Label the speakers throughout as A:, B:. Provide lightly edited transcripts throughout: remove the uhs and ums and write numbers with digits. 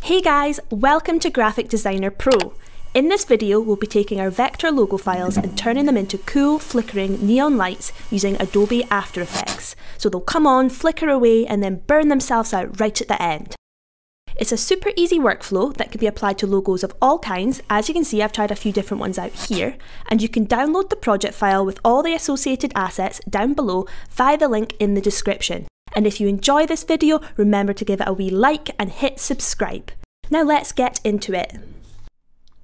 A: Hey guys, welcome to Graphic Designer Pro. In this video, we'll be taking our vector logo files and turning them into cool, flickering neon lights using Adobe After Effects. So they'll come on, flicker away, and then burn themselves out right at the end. It's a super easy workflow that can be applied to logos of all kinds. As you can see, I've tried a few different ones out here, and you can download the project file with all the associated assets down below via the link in the description. And if you enjoy this video, remember to give it a wee like and hit subscribe. Now let's get into it.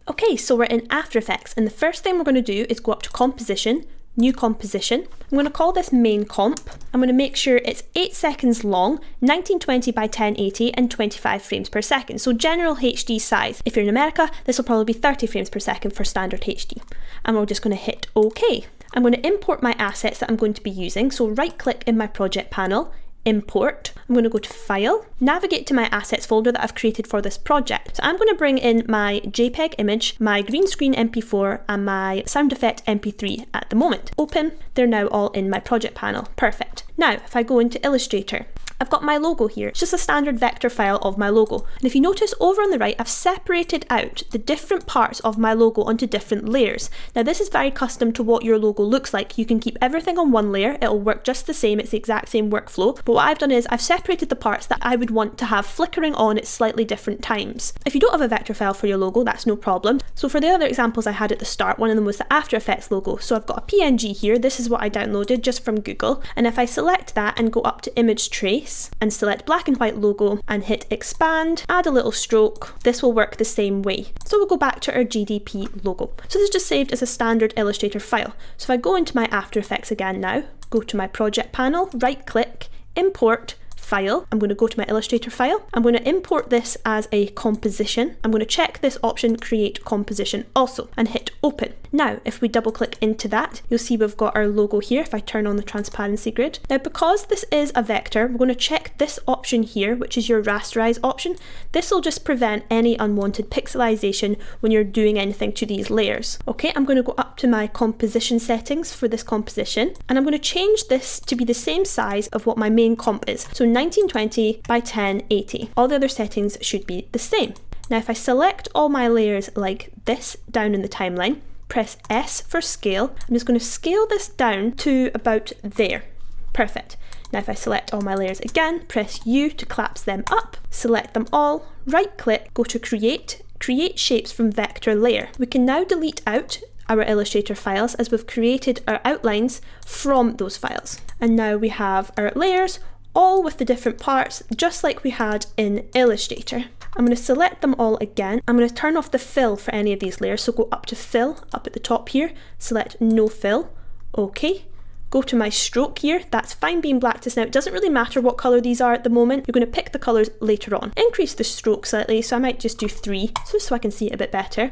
A: Okay, so we're in After Effects, and the first thing we're going to do is go up to Composition, New Composition. I'm going to call this Main Comp. I'm going to make sure it's 8 seconds long, 1920 by 1080 and 25 frames per second. So general HD size. If you're in America, this will probably be 30 frames per second for standard HD. And we're just going to hit OK. I'm going to import my assets that I'm going to be using. So right click in my project panel, Import. I'm going to go to File, navigate to my assets folder that I've created for this project. So I'm going to bring in my JPEG image, my green screen MP4 and my sound effect MP3 at the moment. Open, they're now all in my project panel. Perfect. Now if I go into Illustrator, I've got my logo here. It's just a standard vector file of my logo. And if you notice over on the right, I've separated out the different parts of my logo onto different layers. Now this is very custom to what your logo looks like. You can keep everything on one layer. It'll work just the same. It's the exact same workflow. But what I've done is I've separated the parts that I would want to have flickering on at slightly different times. If you don't have a vector file for your logo, that's no problem. So for the other examples I had at the start, one of them was the After Effects logo. So I've got a PNG here. This is what I downloaded just from Google. And if I select that and go up to Image Trace, and select black and white logo and hit expand, add a little stroke, this will work the same way. So we'll go back to our GDP logo. So this is just saved as a standard Illustrator file. So if I go into my After Effects again now, go to my project panel, right click, import, File. I'm going to go to my Illustrator file. I'm going to import this as a composition. I'm going to check this option, Create Composition also, and hit Open. Now, if we double click into that, you'll see we've got our logo here if I turn on the transparency grid. Now, because this is a vector, we're going to check this option here, which is your rasterize option. This will just prevent any unwanted pixelization when you're doing anything to these layers. Okay, I'm going to go up to my composition settings for this composition, and I'm going to change this to be the same size of what my main comp is. So 1920 by 1080. All the other settings should be the same. Now if I select all my layers like this down in the timeline, press S for scale, I'm just going to scale this down to about there. Perfect. Now if I select all my layers again, press U to collapse them up, select them all, right click, go to Create Shapes from Vector Layer. We can now delete out our Illustrator files as we've created our outlines from those files. And now we have our layers all with the different parts, just like we had in Illustrator. I'm going to select them all again. I'm going to turn off the fill for any of these layers. So go up to Fill, up at the top here, select No Fill, OK. Go to my stroke here, that's fine being black just now. It doesn't really matter what colour these are at the moment. You're going to pick the colours later on. Increase the stroke slightly, so I might just do 3, so I can see it a bit better.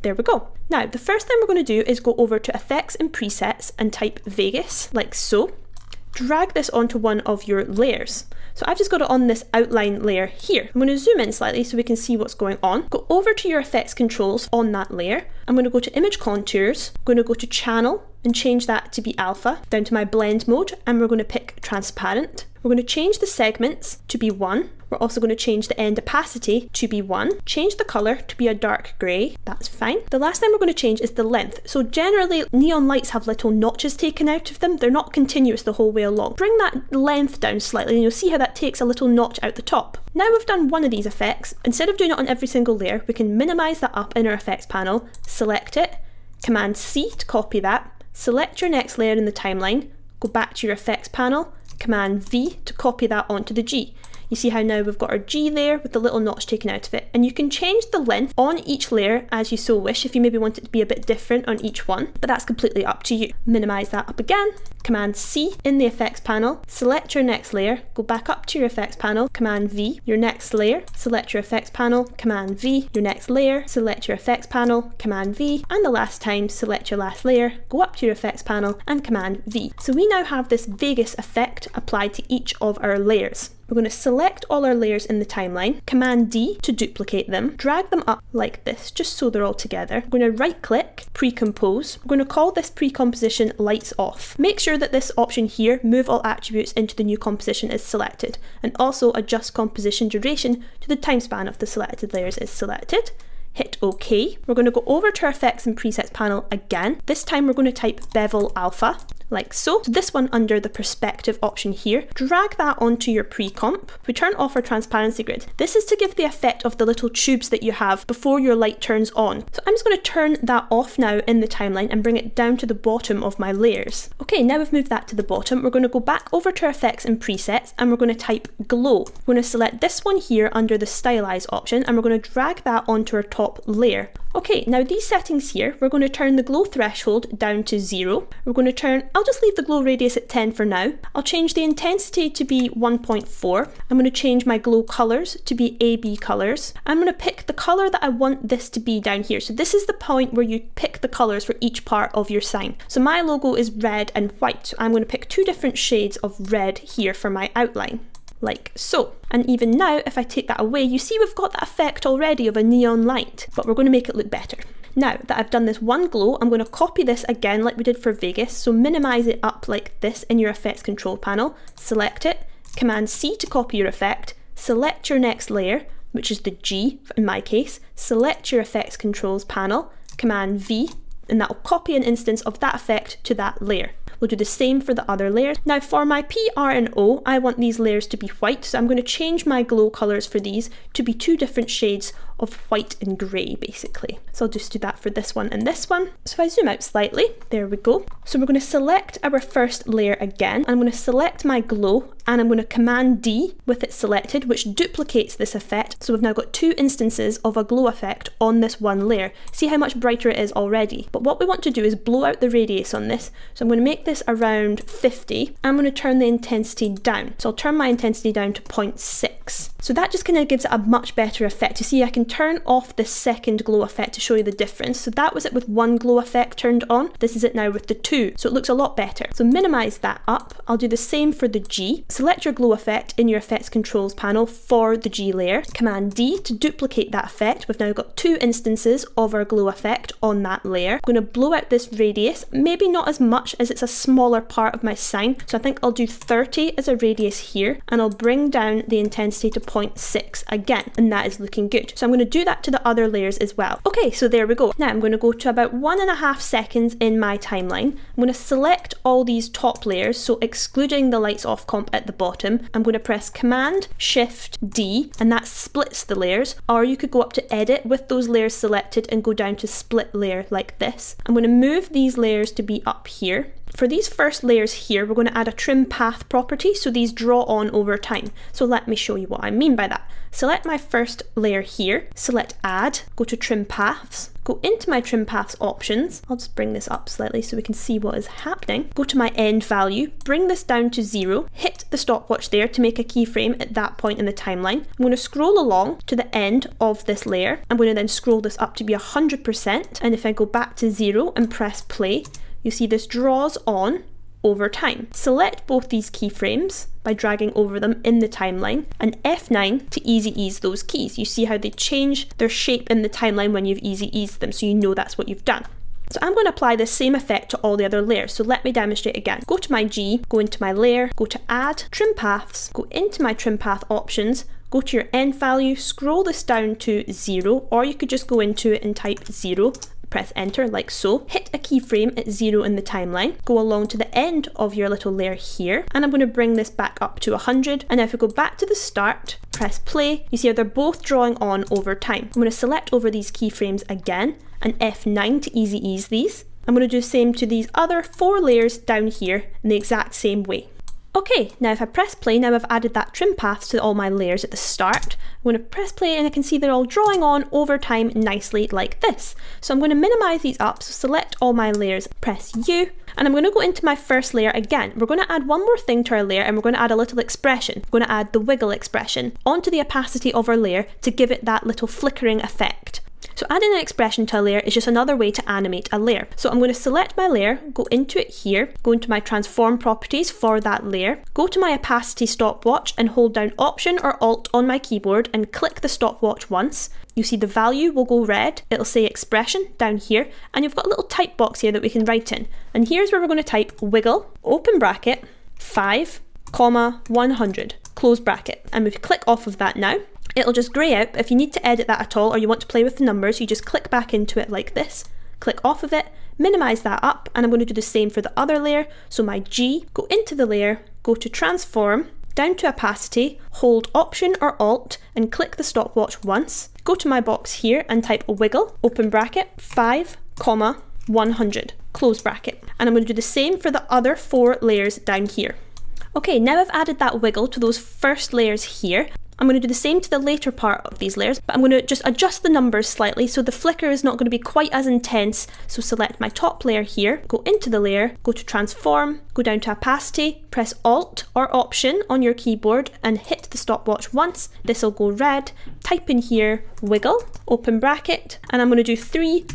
A: There we go. Now, the first thing we're going to do is go over to Effects and Presets and type Vegas, like so. Drag this onto one of your layers. So I've just got it on this outline layer here. I'm going to zoom in slightly so we can see what's going on. Go over to your effects controls on that layer. I'm going to go to Image Contours. I'm going to go to Channel and change that to be Alpha, down to my blend mode, and we're going to pick Transparent. We're going to change the segments to be 1. We're also going to change the end opacity to be 1. Change the colour to be a dark grey. That's fine. The last thing we're going to change is the length. So generally neon lights have little notches taken out of them. They're not continuous the whole way along. Bring that length down slightly and you'll see how that takes a little notch out the top. Now we've done one of these effects, instead of doing it on every single layer, we can minimise that up in our effects panel, select it, Command C to copy that, select your next layer in the timeline, go back to your effects panel, Command V to copy that onto the G. You see how now we've got our G there with the little notch taken out of it, and you can change the length on each layer as you so wish if you maybe want it to be a bit different on each one, but that's completely up to you. Minimise that up again, Command C in the effects panel, select your next layer, go back up to your effects panel, Command V, your next layer, select your effects panel, Command V, your next layer, select your effects panel, Command V, and the last time select your last layer, go up to your effects panel and Command V. So we now have this Vegas effect applied to each of our layers. We're going to select all our layers in the timeline, Command D to duplicate them, drag them up like this, just so they're all together. We're going to right click, pre-compose. We're going to call this pre-composition lights off. Make sure that this option here, move all attributes into the new composition, is selected, and also adjust composition duration to the time span of the selected layers is selected. Hit OK. We're going to go over to our effects and presets panel again. This time we're going to type bevel alpha, like so. So this one under the perspective option here, drag that onto your pre-comp. We turn off our transparency grid. This is to give the effect of the little tubes that you have before your light turns on. So I'm just going to turn that off now in the timeline and bring it down to the bottom of my layers. Okay, now we've moved that to the bottom. We're going to go back over to our effects and presets and we're going to type glow. We're going to select this one here under the stylize option and we're going to drag that onto our top layer. Okay, now these settings here, we're going to turn the glow threshold down to 0. We're going to turn, I'll just leave the glow radius at 10 for now. I'll change the intensity to be 1.4. I'm going to change my glow colors to be AB colors. I'm going to pick the color that I want this to be down here. So this is the point where you pick the colors for each part of your sign. So my logo is red and white. So I'm going to pick 2 different shades of red here for my outline, like so. And even now, if I take that away, you see we've got that effect already of a neon light, but we're going to make it look better. Now that I've done this one glow, I'm going to copy this again like we did for Vegas, so minimize it up like this in your effects control panel, select it, Command C to copy your effect, select your next layer, which is the G in my case, select your effects controls panel, Command V, and that will copy an instance of that effect to that layer. We'll do the same for the other layers. Now for my P, R and O, I want these layers to be white, so I'm going to change my glow colors for these to be 2 different shades of white and grey basically. So I'll just do that for this one and this one. So if I zoom out slightly, there we go. So we're going to select our first layer again. I'm going to select my glow and I'm going to Command D with it selected, which duplicates this effect. So we've now got 2 instances of a glow effect on this one layer. See how much brighter it is already. But what we want to do is blow out the radius on this. So I'm going to make this around 50. I'm going to turn the intensity down. So I'll turn my intensity down to 0.6. So that just kind of gives it a much better effect. You see, I can turn off the second glow effect to show you the difference. So that was it with 1 glow effect turned on. This is it now with the 2. So it looks a lot better. So minimize that up. I'll do the same for the G. Select your glow effect in your effects controls panel for the G layer. Command D to duplicate that effect. We've now got 2 instances of our glow effect on that layer. I'm going to blow out this radius, maybe not as much as it's a smaller part of my sign. So I think I'll do 30 as a radius here and I'll bring down the intensity to 0.6 again, and that is looking good. So I'm going to do that to the other layers as well. Okay, so there we go. Now I'm going to go to about 1.5 seconds in my timeline. I'm going to select all these top layers, so excluding the lights off comp at the bottom. I'm going to press Command Shift D and that splits the layers, or you could go up to edit with those layers selected and go down to split layer like this. I'm going to move these layers to be up here. For these first layers here, we're going to add a trim path property, so these draw on over time. So let me show you what I mean by that. Select my first layer here, select add, go to trim paths, go into my trim paths options. I'll just bring this up slightly so we can see what is happening. Go to my end value, bring this down to 0, hit the stopwatch there to make a keyframe at that point in the timeline. I'm going to scroll along to the end of this layer. I'm going to then scroll this up to be 100%, and if I go back to 0 and press play, you see this draws on over time. Select both these keyframes by dragging over them in the timeline and F9 to easy ease those keys. You see how they change their shape in the timeline when you've easy eased them, so you know that's what you've done. So I'm going to apply the same effect to all the other layers. So let me demonstrate again. Go to my G, go into my layer, go to add, trim paths, go into my trim path options, go to your end value, scroll this down to 0, or you could just go into it and type 0. Press enter like so, hit a keyframe at 0 in the timeline, go along to the end of your little layer here, and I'm going to bring this back up to 100, and now if we go back to the start, press play, you see how they're both drawing on over time. I'm going to select over these keyframes again, and F9 to easy ease these. I'm going to do the same to these other 4 layers down here in the exact same way. Okay, now if I press play, now I've added that trim path to all my layers at the start. I'm going to press play and I can see they're all drawing on over time nicely like this. So I'm going to minimize these up, so select all my layers, press U, and I'm going to go into my first layer again. We're going to add one more thing to our layer and we're going to add a little expression. We're going to add the wiggle expression onto the opacity of our layer to give it that little flickering effect. So adding an expression to a layer is just another way to animate a layer. So I'm going to select my layer, go into it here, go into my transform properties for that layer, go to my opacity stopwatch and hold down Option or Alt on my keyboard and click the stopwatch once. You see the value will go red, it'll say expression down here, and you've got a little type box here that we can write in. And here's where we're going to type wiggle, open bracket, 5, 100, close bracket. And if you click off of that now, it'll just grey out. If you need to edit that at all or you want to play with the numbers, you just click back into it like this, click off of it, minimize that up, and I'm going to do the same for the other layer. So my G, go into the layer, go to transform, down to opacity, hold Option or Alt and click the stopwatch once. Go to my box here and type wiggle, open bracket, 5, 100, close bracket. And I'm going to do the same for the other 4 layers down here. Okay, now I've added that wiggle to those first layers here. I'm going to do the same to the later part of these layers, but I'm going to just adjust the numbers slightly so the flicker is not going to be quite as intense. So select my top layer here, go into the layer, go to transform, go down to opacity, press Alt or Option on your keyboard and hit the stopwatch once. This will go red. Type in here wiggle, open bracket, and I'm going to do 3,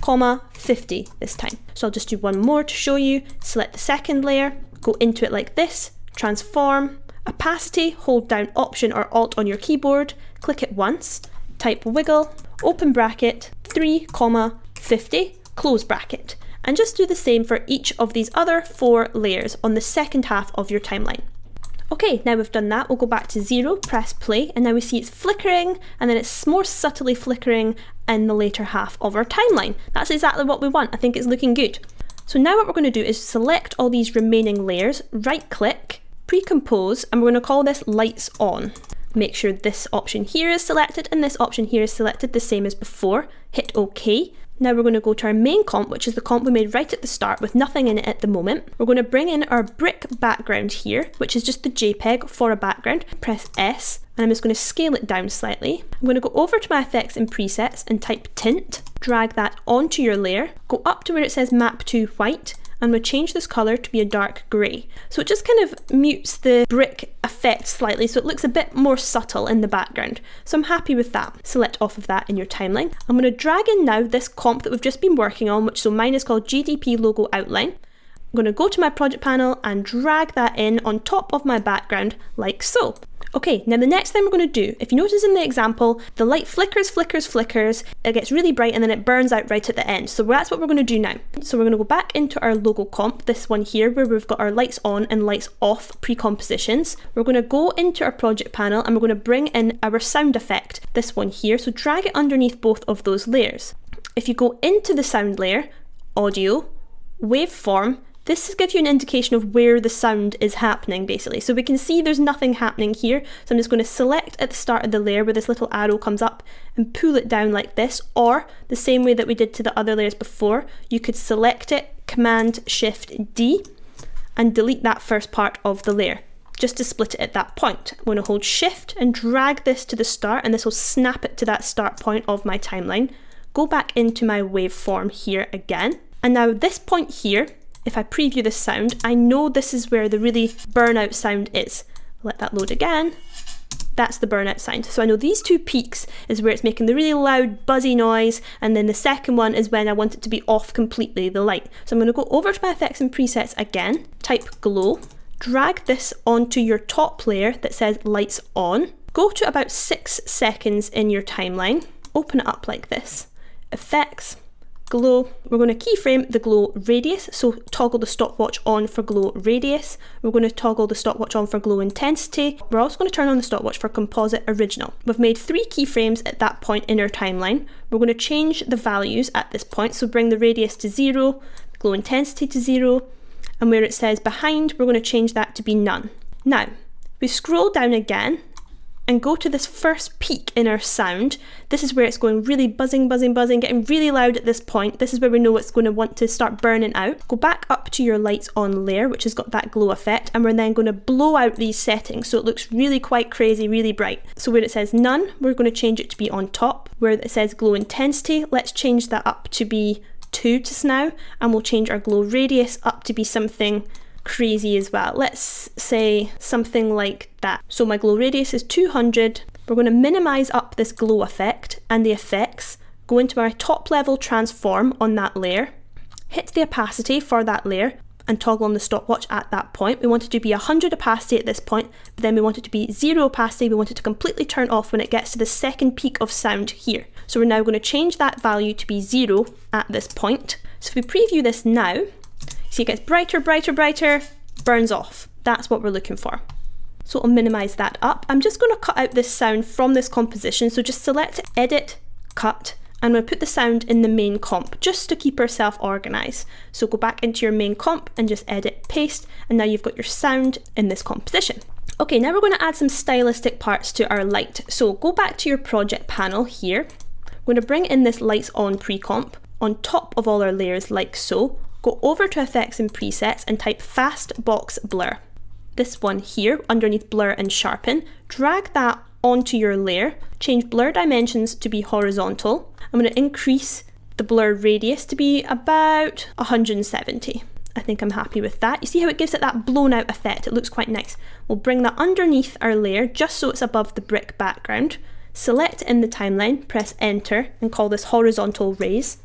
A: 50 this time. So I'll just do one more to show you. Select the second layer, go into it like this, transform, opacity, hold down Option or Alt on your keyboard, click it once, type wiggle, open bracket, 3, 50, close bracket. And just do the same for each of these other 4 layers on the second half of your timeline. Okay, now we've done that, we'll go back to 0, press play, and now we see it's flickering, and then it's more subtly flickering in the later half of our timeline. That's exactly what we want. I think it's looking good. So now what we're going to do is select all these remaining layers, right click, pre-compose, and we're going to call this lights on. Make sure this option here is selected and this option here is selected the same as before. Hit OK. Now we're going to go to our main comp, which is the comp we made right at the start with nothing in it at the moment. We're going to bring in our brick background here, which is just the JPEG for a background. Press S, and I'm just going to scale it down slightly. I'm going to go over to my effects and presets and type tint, drag that onto your layer, go up to where it says map to white, and we'll change this colour to be a dark grey. So it just kind of mutes the brick effect slightly so it looks a bit more subtle in the background. So I'm happy with that. Select off of that in your timeline. I'm going to drag in now this comp that we've just been working on, which so mine is called GDP Logo Outline. I'm going to go to my project panel and drag that in on top of my background like so. Okay, now the next thing we're going to do, if you notice in the example, the light flickers, it gets really bright and then it burns out right at the end. So that's what we're going to do now. So we're going to go back into our logo comp, this one here, where we've got our lights on and lights off pre-compositions. We're going to go into our project panel and we're going to bring in our sound effect, this one here. So drag it underneath both of those layers. If you go into the sound layer, audio, waveform, this gives you an indication of where the sound is happening basically. So we can see there's nothing happening here. So I'm just going to select at the start of the layer where this little arrow comes up and pull it down like this, or the same way that we did to the other layers before, you could select it, Command Shift D, and delete that first part of the layer, just to split it at that point. I'm going to hold Shift and drag this to the start, and this will snap it to that start point of my timeline. Go back into my waveform here again. And now this point here, if I preview this sound, I know this is where the really burnout sound is. Let that load again. That's the burnout sound. So I know these 2 peaks is where it's making the really loud buzzy noise, and then the second one is when I want it to be off completely, the light. So I'm going to go over to my effects and presets again, type glow, drag this onto your top layer that says lights on, go to about 6 seconds in your timeline, open it up like this, effects, glow. We're going to keyframe the glow radius, so toggle the stopwatch on for glow radius. We're going to toggle the stopwatch on for glow intensity. We're also going to turn on the stopwatch for composite original. We've made 3 keyframes at that point in our timeline. We're going to change the values at this point, so bring the radius to 0, glow intensity to 0, and where it says behind, we're going to change that to be none. Now, we scroll down again and go to this first peak in our sound. This is where it's going really buzzing, getting really loud at this point. This is where we know it's going to want to start burning out. Go back up to your lights on layer, which has got that glow effect, and we're then going to blow out these settings so it looks really quite crazy, really bright. So where it says none, we're going to change it to be on top. Where it says glow intensity, let's change that up to be 2 just now, and we'll change our glow radius up to be something crazy as well. Let's say something like that. So my glow radius is 200. We're going to minimize up this glow effect and the effects, go into my top level transform on that layer, hit the opacity for that layer, and toggle on the stopwatch at that point. We want it to be 100 opacity at this point, but then we want it to be 0 opacity. We want it to completely turn off when it gets to the second peak of sound here. So we're now going to change that value to be 0 at this point. So if we preview this now, see it gets brighter, brighter, brighter, burns off. That's what we're looking for. So I'll minimize that up. I'm just going to cut out this sound from this composition. So just select Edit, Cut, and we'll put the sound in the main comp just to keep ourselves organized. So go back into your main comp and just edit, paste, and now you've got your sound in this composition. Okay, now we're going to add some stylistic parts to our light. So go back to your project panel here. We're going to bring in this lights on pre-comp on top of all our layers like so. Go over to effects and presets and type fast box blur. This one here underneath blur and sharpen. Drag that onto your layer, change blur dimensions to be horizontal. I'm going to increase the blur radius to be about 170. I think I'm happy with that. You see how it gives it that blown out effect? It looks quite nice. We'll bring that underneath our layer just so it's above the brick background. Select in the timeline, press enter and call this horizontal raise.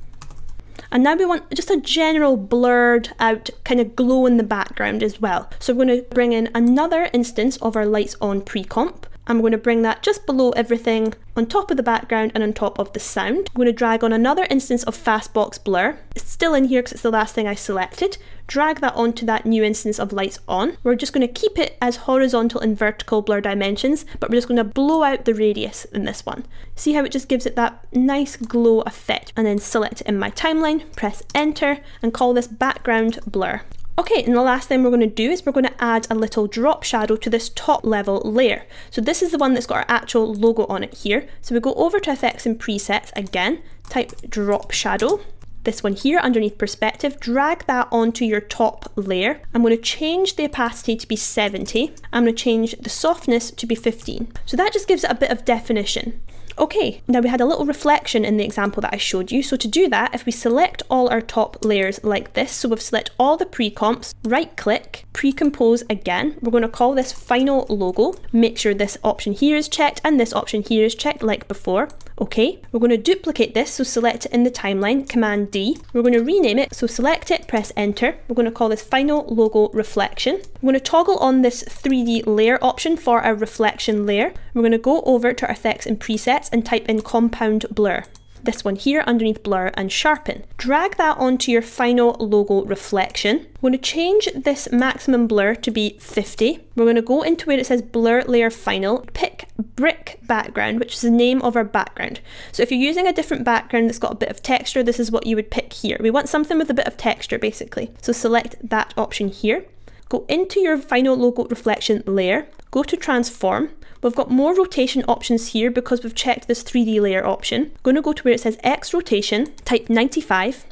A: And now we want just a general blurred out kind of glow in the background as well. So we're going to bring in another instance of our lights on pre-comp. I'm going to bring that just below everything on top of the background and on top of the sound. I'm going to drag on another instance of fastbox blur. It's still in here because it's the last thing I selected. Drag that onto that new instance of lights on. We're just going to keep it as horizontal and vertical blur dimensions, but we're just going to blow out the radius in this one. See how it just gives it that nice glow effect? And then select it in my timeline, press enter and call this background blur. Okay, and the last thing we're going to do is we're going to add a little drop shadow to this top level layer. So this is the one that's got our actual logo on it here. So we go over to effects and presets again, type drop shadow. This one here underneath perspective, drag that onto your top layer. I'm going to change the opacity to be 70. I'm going to change the softness to be 15. So that just gives it a bit of definition. Okay, now we had a little reflection in the example that I showed you. So to do that, if we select all our top layers like this, so we've select all the pre-comps, right click, pre-compose again, we're going to call this final logo. Make sure this option here is checked and this option here is checked like before. Okay, we're going to duplicate this, so select it in the timeline, Command D. We're going to rename it, so select it, press enter. We're going to call this final logo reflection. We're going to toggle on this 3D layer option for our reflection layer. We're going to go over to our effects and presets and type in compound blur. This one here underneath blur and sharpen. Drag that onto your final logo reflection. We're going to change this maximum blur to be 50. We're going to go into where it says blur layer final, pick brick background, which is the name of our background. So if you're using a different background that's got a bit of texture, this is what you would pick here. We want something with a bit of texture basically. So select that option here. Go into your final logo reflection layer, go to transform. We've got more rotation options here because we've checked this 3D layer option. I'm going to go to where it says X rotation, type 95,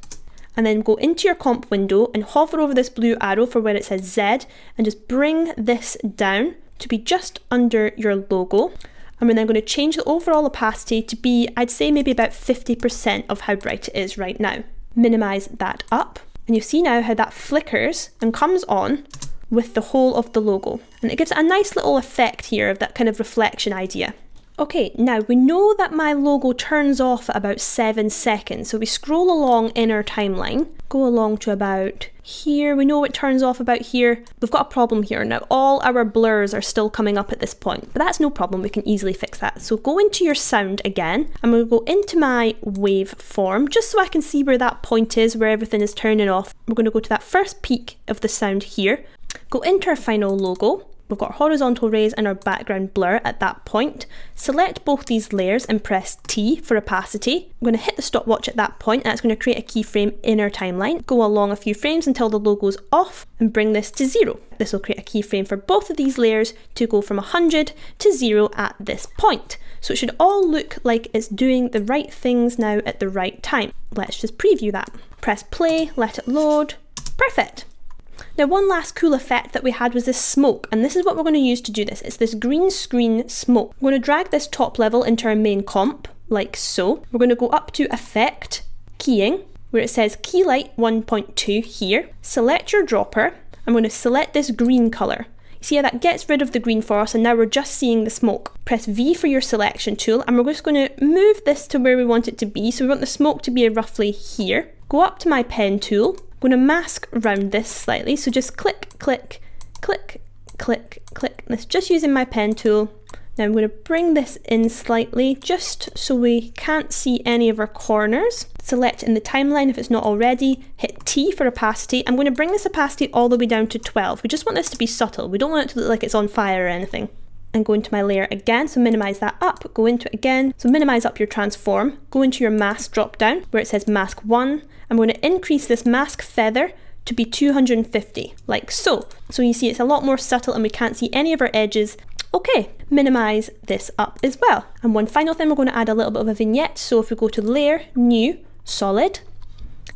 A: and then go into your comp window and hover over this blue arrow for where it says Z and just bring this down to be just under your logo. And we're then going to change the overall opacity to be, I'd say maybe about 50% of how bright it is right now. Minimize that up, and you see now how that flickers and comes on with the whole of the logo. And it gives it a nice little effect here of that kind of reflection idea. Okay, now we know that my logo turns off at about 7 seconds. So we scroll along in our timeline, go along to about here. We know it turns off about here. We've got a problem here. Now all our blurs are still coming up at this point, but that's no problem. We can easily fix that. So go into your sound again. I'm going to go into my waveform just so I can see where that point is, where everything is turning off. We're going to go to that first peak of the sound here. Go into our final logo. We've got horizontal raise and our background blur at that point. Select both these layers and press T for opacity. I'm going to hit the stopwatch at that point and that's going to create a keyframe in our timeline. Go along a few frames until the logo's off and bring this to 0. This will create a keyframe for both of these layers to go from 100 to 0 at this point. So it should all look like it's doing the right things now at the right time. Let's just preview that. Press play, let it load. Perfect. Now one last cool effect that we had was this smoke, and this is what we're going to use to do this. It's this green screen smoke. We're going to drag this top level into our main comp, like so. We're going to go up to Effect, Keying, where it says Key Light 1.2 here. Select your dropper. I'm going to select this green colour. See how that gets rid of the green for us, and now we're just seeing the smoke. Press V for your selection tool, and we're just going to move this to where we want it to be. So we want the smoke to be roughly here. Go up to my pen tool. I'm going to mask around this slightly, so just click, click, click, click, click. This just using my pen tool. Now I'm going to bring this in slightly just so we can't see any of our corners. Select in the timeline if it's not already, hit T for opacity. I'm going to bring this opacity all the way down to 12. We just want this to be subtle. We don't want it to look like it's on fire or anything. And go into my layer again, so minimize that up, go into it again. So minimize up your transform, go into your mask drop down where it says mask 1. I'm going to increase this mask feather to be 250, like so. So you see it's a lot more subtle and we can't see any of our edges. Okay, minimize this up as well. And one final thing, we're going to add a little bit of a vignette. So if we go to layer, new, solid,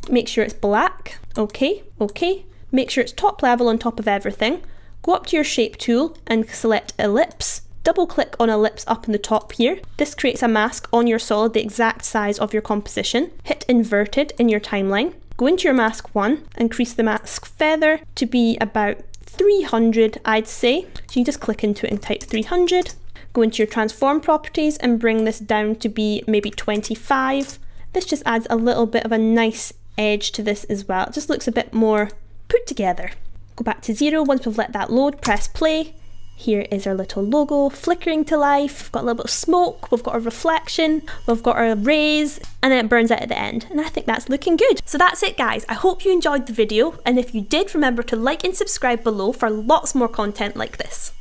A: make sure it's black, okay, okay. Make sure it's top level on top of everything. Go up to your shape tool and select ellipse. Double click on ellipse up in the top here. This creates a mask on your solid the exact size of your composition. Hit inverted in your timeline. Go into your mask 1, increase the mask feather to be about 300, I'd say. So you just click into it and type 300. Go into your transform properties and bring this down to be maybe 25. This just adds a little bit of a nice edge to this as well. It just looks a bit more put together. Go back to 0 once we've let that load, press play. Here is our little logo flickering to life. We've got a little bit of smoke, we've got our reflection, we've got our rays, and then it burns out at the end. And I think that's looking good. So that's it guys. I hope you enjoyed the video, and if you did, remember to like and subscribe below for lots more content like this.